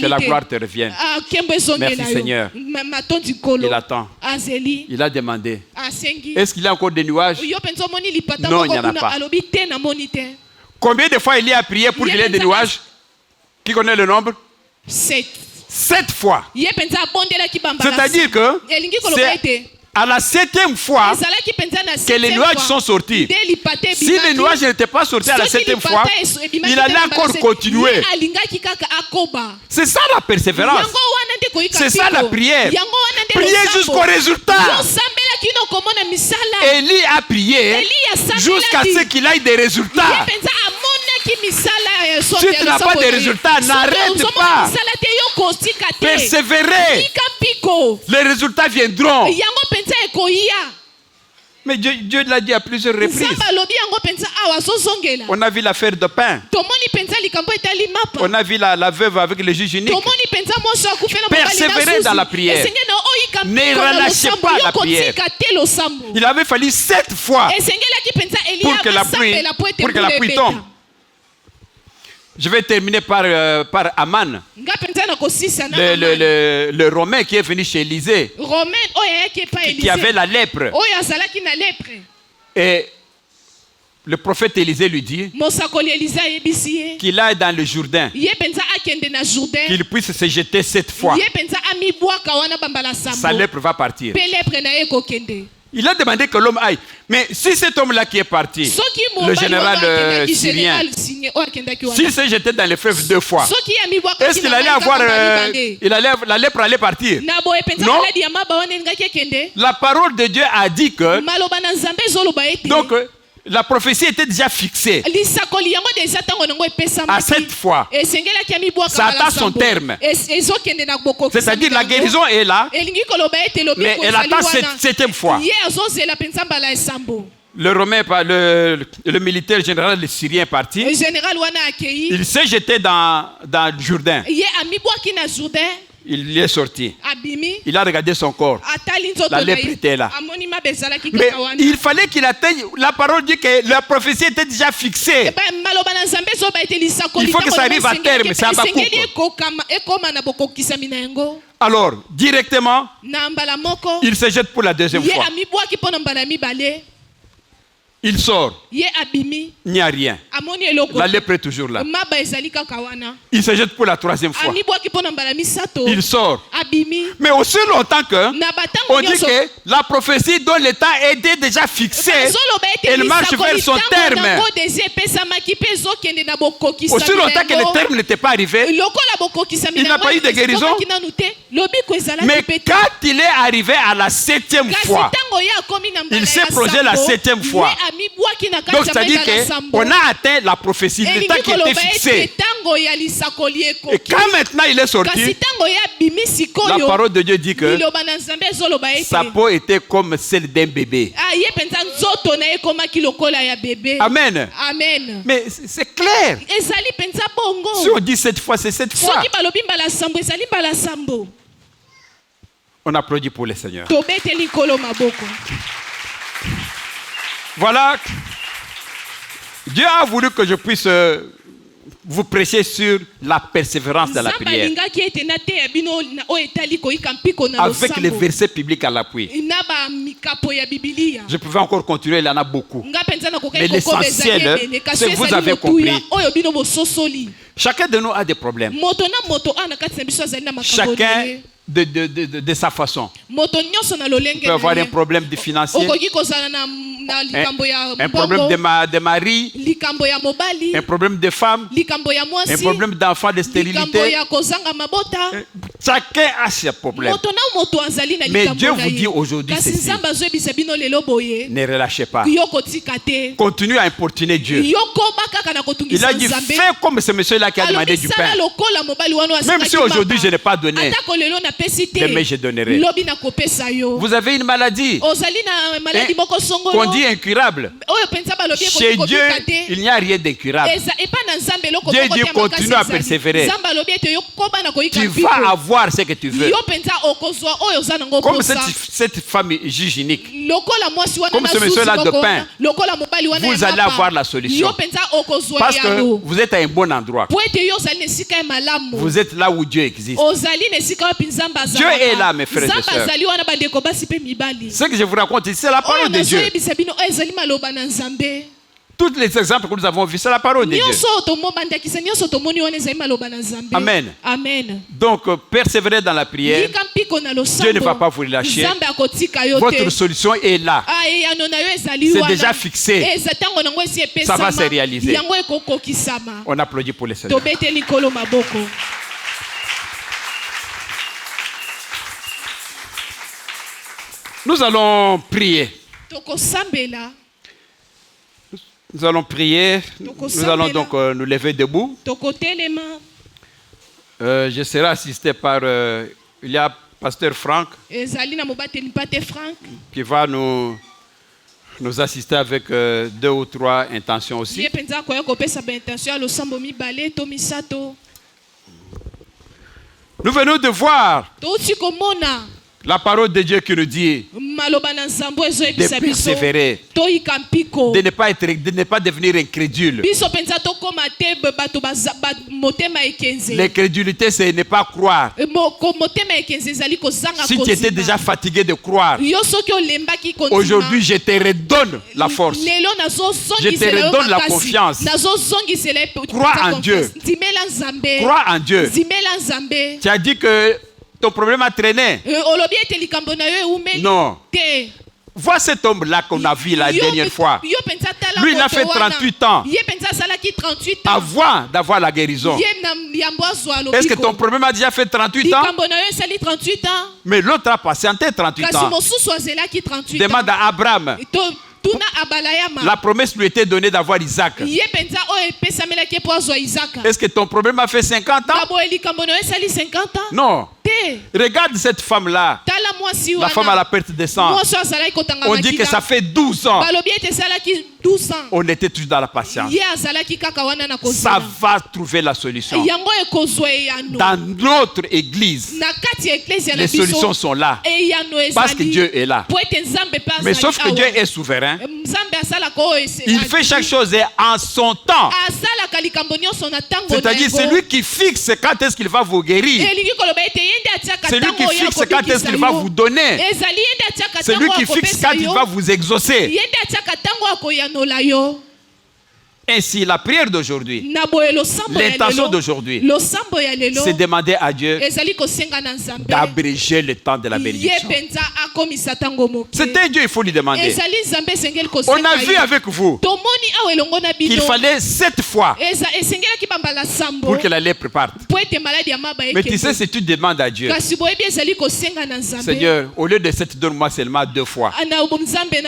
Que la gloire te revienne. Merci Seigneur. Il attend. Il a demandé, est-ce qu'il y a encore des nuages? Non, il n'y en a pas. Combien de fois il y a prié pour qu'il y ait des nuages? Qui connaît le nombre? 7 fois. C'est-à-dire que c'est à la 7e fois que les nuages sont sortis. Si les nuages n'étaient pas sortis à la 7e fois, il allait encore continuer. C'est ça la persévérance. C'est ça la prière. Prier jusqu'au résultat. Élie a prié jusqu'à ce qu'il ait des résultats. Si tu n'as pas de résultats, n'arrête pas. Persévérer. Les résultats viendront. Mais Dieu l'a dit à plusieurs reprises. On a vu l'affaire de pain. On a vu la veuve avec le juge unique. Persévérer dans la prière. Ne relâchez pas la prière. Il avait fallu 7 fois pour que la pluie tombe. Je vais terminer par Aman, le Romain qui est venu chez Élisée, qui avait la lèpre. Et le prophète Élisée lui dit qu'il aille dans le Jourdain, qu'il puisse se jeter 7 fois. Sa lèpre va partir. Il a demandé que l'homme aille. Mais si cet homme-là qui est parti, le général syrien, s'il s'est jeté dans le fleuve 2 fois, est-ce qu'il allait avoir... la lèpre allait partir? Non. La parole de Dieu a dit que... Donc, la prophétie était déjà fixée. À 7 fois. Ça atteint son terme. C'est-à-dire la guérison est là, mais elle attend cette 7e fois. Le Romain, le militaire général syrien est parti. Il s'est jeté dans le Jourdain. Il est sorti. Il a regardé son corps. La lèpre était là. Mais il fallait qu'il atteigne. La parole dit que la prophétie était déjà fixée. Il faut que ça arrive à terme. C'est Habakkuk. Alors, directement, il se jette pour la 2e fois. Il sort. Il n'y a rien. La lèpre est toujours là. Il se jette pour la 3e fois. Il sort. Mais aussi longtemps que on dit que la prophétie dont le temps était déjà fixé, elle marche vers son terme. Aussi longtemps que le terme n'était pas arrivé, il n'a pas eu de guérison. Mais quand il est arrivé à la 7e fois, il s'est projeté la 7e fois. Donc c'est-à-dire qu'on a atteint la prophétie, le temps qui était fixé. Et quand maintenant il est sorti, la parole de Dieu dit que sa peau était comme celle d'un bébé. Amen. Mais c'est clair. Si on dit 7 fois, c'est 7 fois. On applaudit pour le Seigneur. Voilà, Dieu a voulu que je puisse vous prêcher sur la persévérance de la prière. Avec les versets bibliques à l'appui. Je pouvais encore continuer, il y en a beaucoup. Mais l'essentiel, c'est que vous avez compris. Chacun de nous a des problèmes. Chacun de sa façon. On peut avoir un problème de financier, un problème de mari, un problème de femme, un problème d'enfant, de stérilité. Chacun a ses problèmes. Mais Dieu vous dit aujourd'hui ceci: ne relâchez pas. Continuez à importuner Dieu. Il a dit: fais comme ce monsieur-là qui a demandé du pain. Même si aujourd'hui je n'ai pas donné, demain je donnerai. Vous avez une maladie qu'on dit incurable. Chez Dieu, il n'y a rien d'incurable. Dieu dit: continue à persévérer. Tu vas avoir ce que tu veux. Comme cette femme juge unique, comme ce monsieur-là de pain, vous allez avoir la solution. Parce que vous êtes à un bon endroit. Vous êtes là où Dieu existe. Dieu est là, mes frères et sœurs. Ce que je vous raconte ici, c'est la parole de Dieu. Tous les exemples que nous avons vus, c'est la parole de Dieu. Amen. Donc, persévérez dans la prière. Dieu ne va pas vous lâcher. Votre solution est là. C'est déjà fixé. Ça va se réaliser. On applaudit pour le Seigneur. Nous allons prier. Nous allons prier. Nous allons donc nous lever debout. Je serai assisté par il y a pasteur Franck qui va nous Nous assister avec 2 ou 3 intentions aussi. Nous venons de voir la parole de Dieu qui nous dit de persévérer, de ne pas devenir incrédule. L'incrédulité, c'est ne pas croire. Si tu étais déjà fatigué de croire, aujourd'hui je te redonne la force. Je te redonne la confiance. Crois en Dieu. Crois en Dieu. Tu as dit que ton problème a traîné. Non. Vois cet homme-là qu'on a vu la dernière fois. Lui, il a fait 38 ans avant d'avoir la guérison. Est-ce que ton problème a déjà fait 38 ans? Mais l'autre a patienté 38 ans. Demande à Abraham. La promesse lui était donnée d'avoir Isaac. Est-ce que ton problème a fait 50 ans? Non. Regarde cette femme-là. La femme à la perte de sang. On dit que ça fait 12 ans. On était tous dans la patience. Ça va trouver la solution. Dans notre église, les solutions sont là. Parce que Dieu est là. Mais sauf que Dieu est souverain. Il fait chaque chose en son temps. C'est-à-dire, c'est lui qui fixe quand est-ce qu'il va vous guérir. C'est lui qui fixe quand est-ce qu'il va vous donner. C'est lui qui fixe quand il va vous exaucer. Ainsi, la prière d'aujourd'hui, l'intention d'aujourd'hui, c'est demander à Dieu d'abréger le temps de la bénédiction. C'est un Dieu, il faut lui demander. On a vu avec vous qu'il fallait 7 fois pour que la lèpre parte. Mais tu sais, si tu demandes à Dieu, Seigneur, au lieu de 7, donne-moi seulement 2 fois.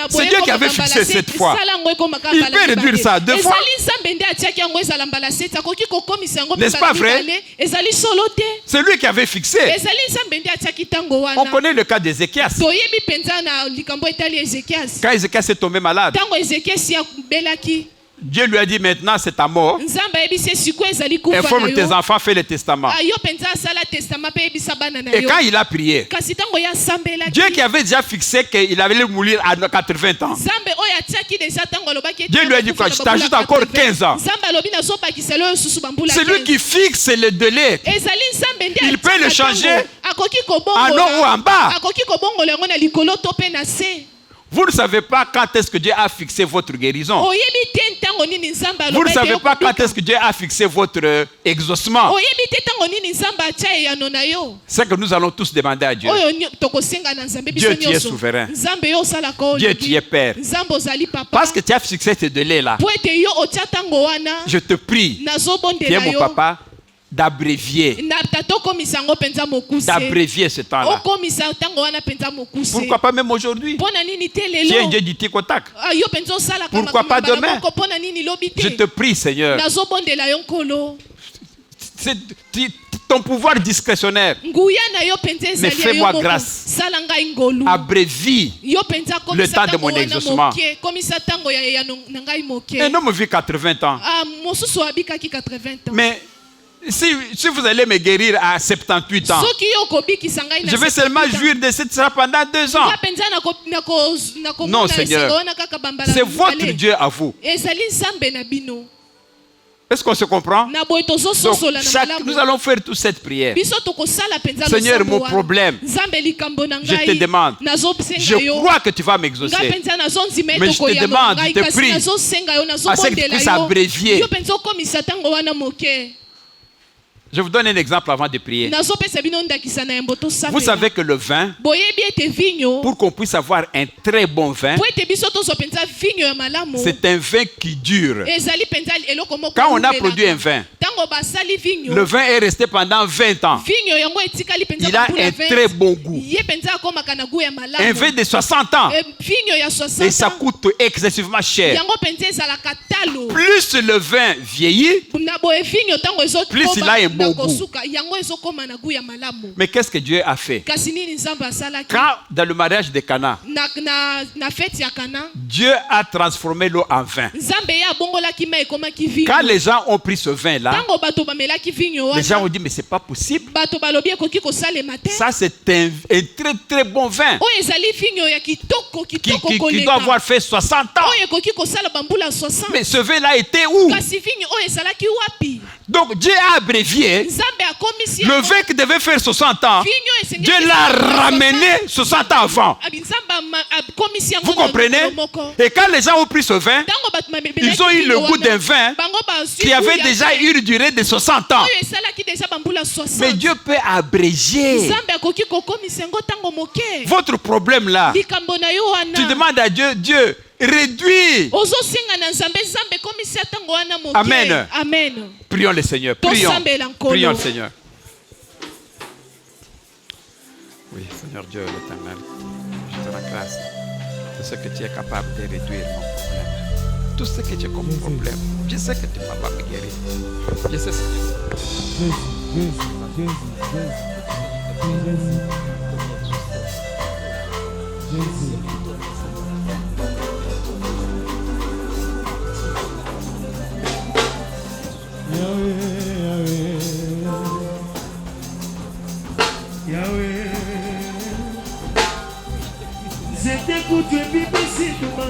C'est Dieu qui avait fixé 7 fois. Il peut réduire ça à 2 fois. N'est-ce pas vrai? C'est lui qui avait fixé. On connaît le cas d'Ézéchias. Quand Ézéchias est tombé malade, Dieu lui a dit maintenant c'est ta mort. Informe tes enfants, fais le testament. Et quand il a prié, Dieu qui avait déjà fixé qu'il allait mourir à 80 ans, Dieu lui a dit quoi? Je t'ajoute encore 15 ans. C'est lui qui fixe le délai. Il peut le changer en haut ou en bas. Vous ne savez pas quand est-ce que Dieu a fixé votre guérison. Vous ne savez pas quand est-ce que Dieu a fixé votre exaucement. C'est que nous allons tous demander à Dieu. Dieu, tu es souverain. Dieu, tu es Père. Parce que tu as fixé ce délai-là, je te prie, tu es mon papa, d'abrévier ce temps-là. Pourquoi pas même aujourd'hui? Tu es un Dieu du tic-au-tac. Pourquoi pas demain? Je te prie, Seigneur. C'est ton pouvoir discrétionnaire. Mais fais-moi grâce. Abrévie le temps de mon exaucement. Un homme vit 80 ans. Mais si vous allez me guérir à 78 ans, je vais seulement jouir de cette sera pendant 2 ans. Non, Seigneur. C'est votre Dieu à vous. Est-ce qu'on se comprend? Donc, nous allons faire toute cette prière. Seigneur, mon problème, je te demande, je crois que tu vas m'exaucer, mais je te demande, je te prie, à ce que tu puisses abrévier. Je vous donne un exemple avant de prier. Vous savez que le vin, pour qu'on puisse avoir un très bon vin, c'est un vin qui dure. Quand on a produit un vin, Le vin est resté pendant 20 ans. Il a un très bon goût. Un vin de 60 ans. Et ça coûte excessivement cher. Plus le vin vieillit, plus il a un bon goût. Mais qu'est-ce que Dieu a fait? Quand dans le mariage de Cana, Dieu a transformé l'eau en vin. Quand les gens ont pris ce vin-là, les gens ont dit, mais c'est pas possible. Ça, c'est un très très bon vin qui doit avoir fait 60 ans. Mais ce vin-là était où? Donc Dieu a abrévié le vin qui devait faire 60 ans. Dieu l'a ramené 60 ans avant. Vous comprenez? Et quand les gens ont pris ce vin, ils ont eu le goût d'un vin qui avait déjà une durée de 60 ans. Mais Dieu peut abréger. Votre problème là, tu demandes à Dieu, Dieu, réduis. Amen. Prions le Seigneur. Prions le Seigneur. Oui, Seigneur Dieu l'Éternel, je te rends grâce de ce que tu es capable de réduire mon problème. Tout ce que tu as comme problème, je sais que tu ne vas pas me guérir. Je sais, Seigneur. T'écoute et puis bisitouma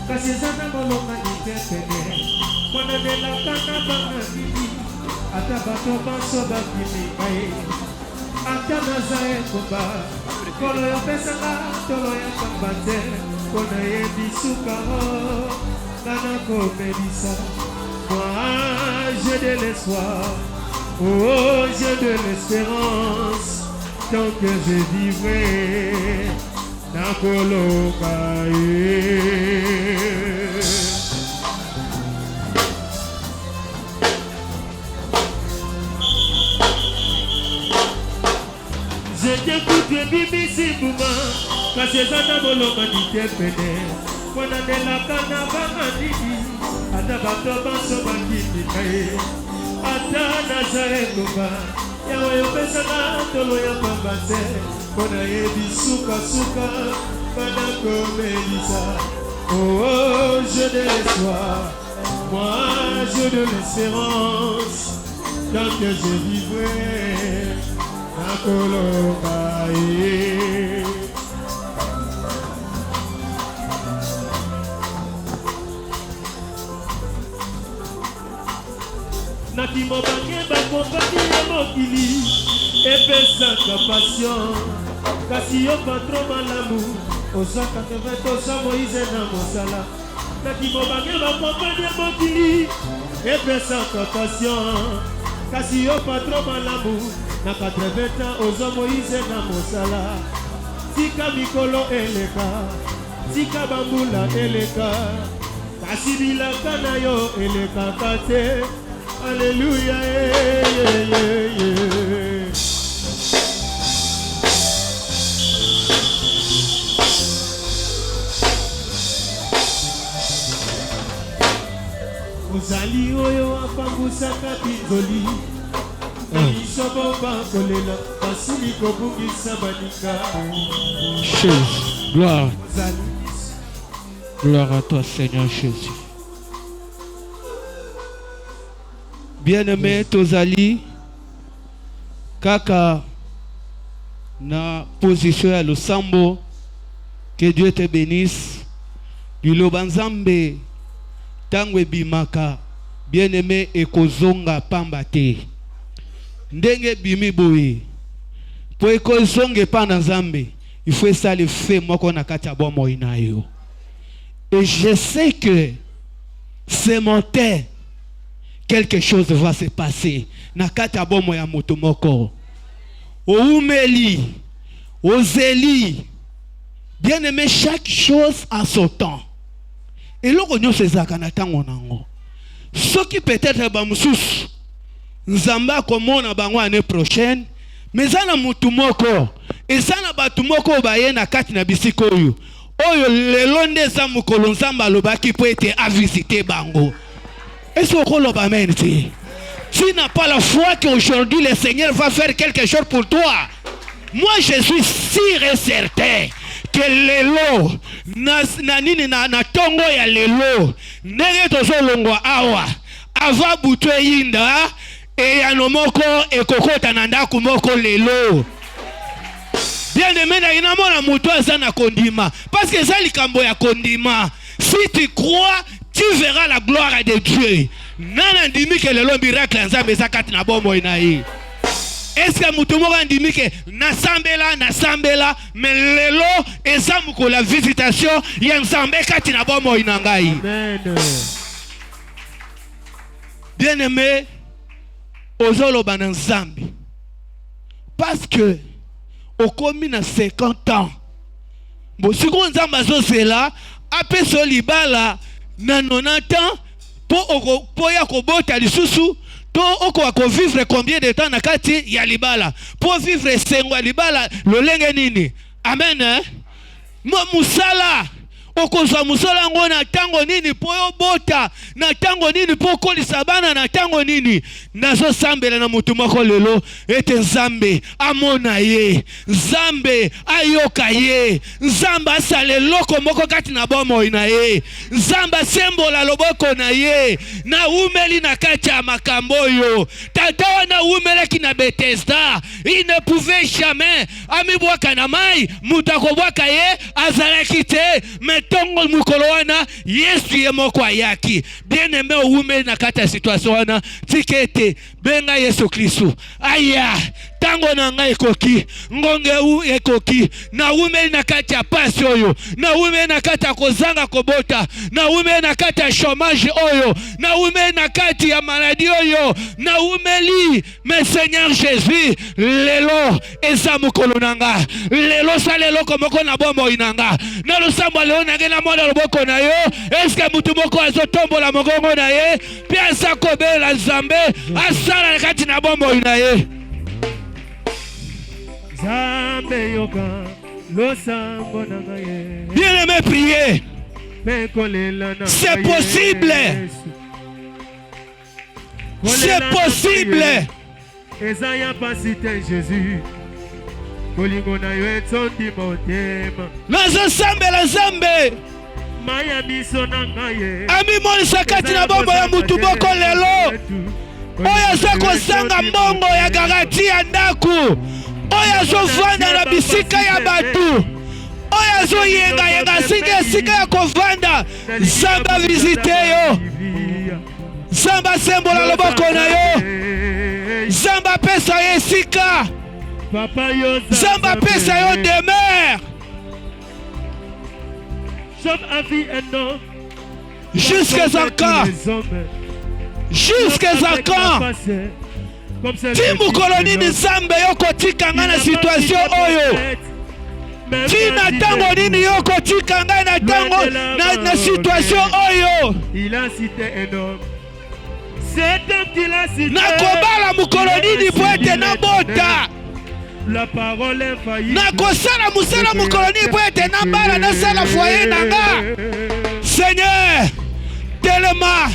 kasi zana molonga itepene mwana de la kana bana bibi ata bato baso bakimi kai ata nazae komba kolo ya pesanga tolo ya kambate kona ye bisuka kana komedisa moi j'ai de l'espoir oh j'ai de l'espérance tant que je vivrai je t'écoute BBC Bouma, kasi zana molonga ditepene, mwana de la kana bana didi, ata bato baso bakimi kaye, ata nazae komba, yawe yopesanga tolo ya pambate, kona yebi suka suka, bana komelisa, oh j'ai de l'espoir, moi j'ai de l'espérance, tant que je vivrai. Nakimo bange bakompani ya mokili epesaka passion kasi yo patro malamu ozaka teve toza Moïse na mosala nakimo bange bakompani ya mokili epesaka passion kasi yo patro malamu na 80 ans ozo Moïse na mosala tika mikolo eleka tika bambula eleka kasi bilaka na yo eleka kate alléluia ozali oyo apangusaka binzoli Jésus, gloire. Gloire à toi, Seigneur Jésus. Bien-aimé, Tozali, Kaka, na position à l'Osambo, que Dieu te bénisse. Bilobanzambe, Tangwe Bimaka, bien-aimé, Ekozonga Pambate. Ndenge bimi boye po ekozonge pa na Nzambe il faut ça le fait moko na kati ya bomo inayo et je sais que c'est monté quelque chose va se passer na kati ya bomo ya moto moko oumeli ozeli bien aimé chaque chose a son temps et loko nyo sezaka na tango nango soki peut-être ba mususu nzamba komona bango année prochaine. Mais zana mutu moko ezana batu moko baye na kati na bisiko oyo oyo lelo nde za mukolo nzamba lobaki po ete a visiter bango. Est-ce qu'on le amen? Tu n'as pas la foi qu'aujourd'hui le Seigneur va faire quelque chose pour toi. Moi je suis sûr et certain que lelo na nini na tongo ya lelo ndenge tozolongwa awa ava butu yinda e ya nomoko ekokota na ndaku moko lelo. Bien aimé na inamona mutu azana kondima parce que ça likambo ya kondima. Si tu crois, tu verras la gloire de Dieu. Nana ndimi ke lelo miracle nzambe zakati na bombo inayi. Est-ce que mutu moko ndimi ke nasambela mais lelo ezamuko la visitation ya nzambe kati na bombo inangai. Amen. Bien aimé, ozoloba na nzambe parce que au komi na 50 ans bo siko nzamba zozela ape so libala na 90 ans po ya kobota lisusu to oko ko vivre combien de temps na kati ya libala po vivre sengo libala lolenge nini. Amen, hein? Musala okozwa musala ngo na tango nini po bota na tango nini po kolisa bana na tango nini nazo sambela na mutu moko lelo ete nzambe amona ye nzambe ayoka ye nzambe asale loko moko kati na bomo ina ye nzambe sembola loboko na ye na umeli na kati ya makambo yo tata wana umeleki na Bethesda il ne pouvait jamais amibwaka na mai mutu akobwaka ye azalaki te tongo mukolo wana Yesu ye moko ayaki. Bien aimé oume na kata situation wana tikete benga Yesu Kristo. Aya tango na ngai ekoki ngonge u ekoki na ume na kata ya pasi oyo na ume na kata ya kozanga kobota na ume na kata ya chômage oyo na ume na kata ya maladie oyo na umeli mais Seigneur Jésus lelo eza mukolo nanga lelo salelo komoko na bombo inanga na losambo leo nanga na mwana loboko na yo. Est-ce que mutu moko azotombola mogongo na ye pe asakobela nzambe asala kati na bombo ina ye. Bien aimé, priez. C'est possible. C'est possible. Nazo sambela nzambe ami monisa kati na bombo ya mutu boko lelo oyo aza kozanga mbongo ya garanti ya ndaku oyo azovanda na bisika ya batu oyo azoyenga sika ya kovanda nzambe avisite yo nzambe asembola loboko na yo nzambe apesa yo esika nzambe apesa yo demeure. Jusqu'à quand? Jusqu'à quand? Timu koloni ni zambe yoko tika ngana situation oyo. Tina tango nini yoko tika ngana tango na situation oyo. Il a cité un homme. C'est un qu'il a cité. Na kobala mukoloni ni poete na bota. La parole infaillible. Na kosala musala mukoloni poete na bala na sala foyer nanga. Seigneur, tellement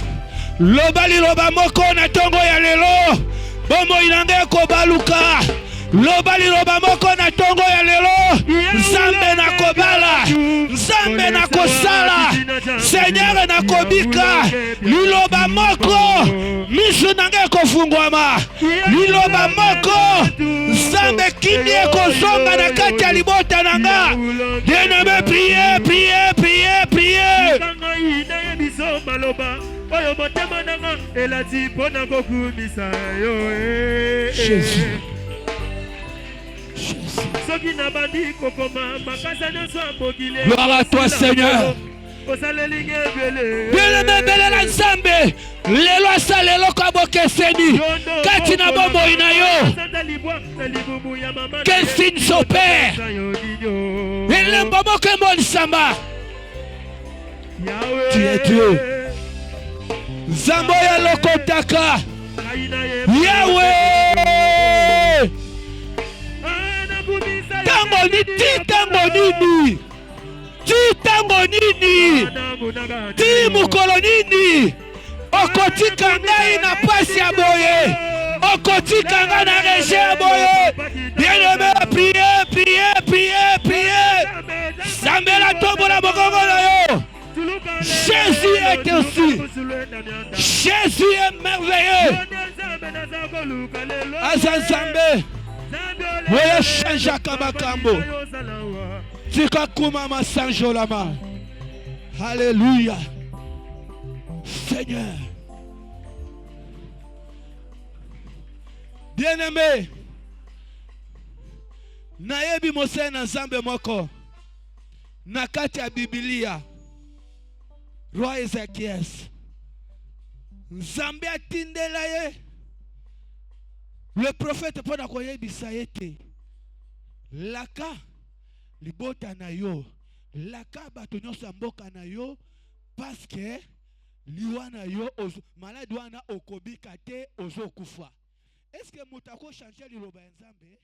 lobali loba moko na tongo ya lelo bomo inanga kobaluka lobali loba moko na tongo ya lelo nzambe na kobala nzambe na kosala Seigneur na kobika liloba moko misu nanga kofungwama liloba moko nzambe kindi ekozonga na kati ya libota nanga. Bien-aimé, priez. Jésus. Gloire à toi, Seigneur. Bien-aimé, belela nzambe lelo asalelo kabokeseni kati na bombo inayo. Quel signe s'opère elembo moko emonisamba. Tu es Dieu. Zambo ya lokotaka Yahweh. Nazali titango nini? Titango nini? Ti mukolo nini? Okotika ngai na pasi ya boye. Okotika ngai na reje ya boye. Bien-aimé, priez, priez, priez, priez. Zambela tombola bokongo na yo. Jésus est aussi. Jésus est merveilleux. Azazambe. Oyo changeaka makambo. Tika kumama sanjolama. Alléluia. Seigneur. Bien-aimé. Nayebi mose na Nzambe moko. Na kati ya Biblia. Roi Ezekias. Nzambe atindela ye. Le prophète pona koyebisa yete. Laka libota na yo. Laka bato nyonso ya mboka na yo parce que liwa na yo malade wana okobika te ozokufa. Est-ce que mutako changer liloba ya Nzambe?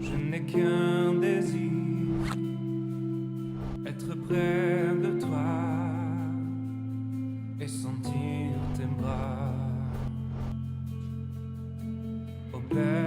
Je n'ai qu'un désir, être près de toi et sentir tes bras. Au Père,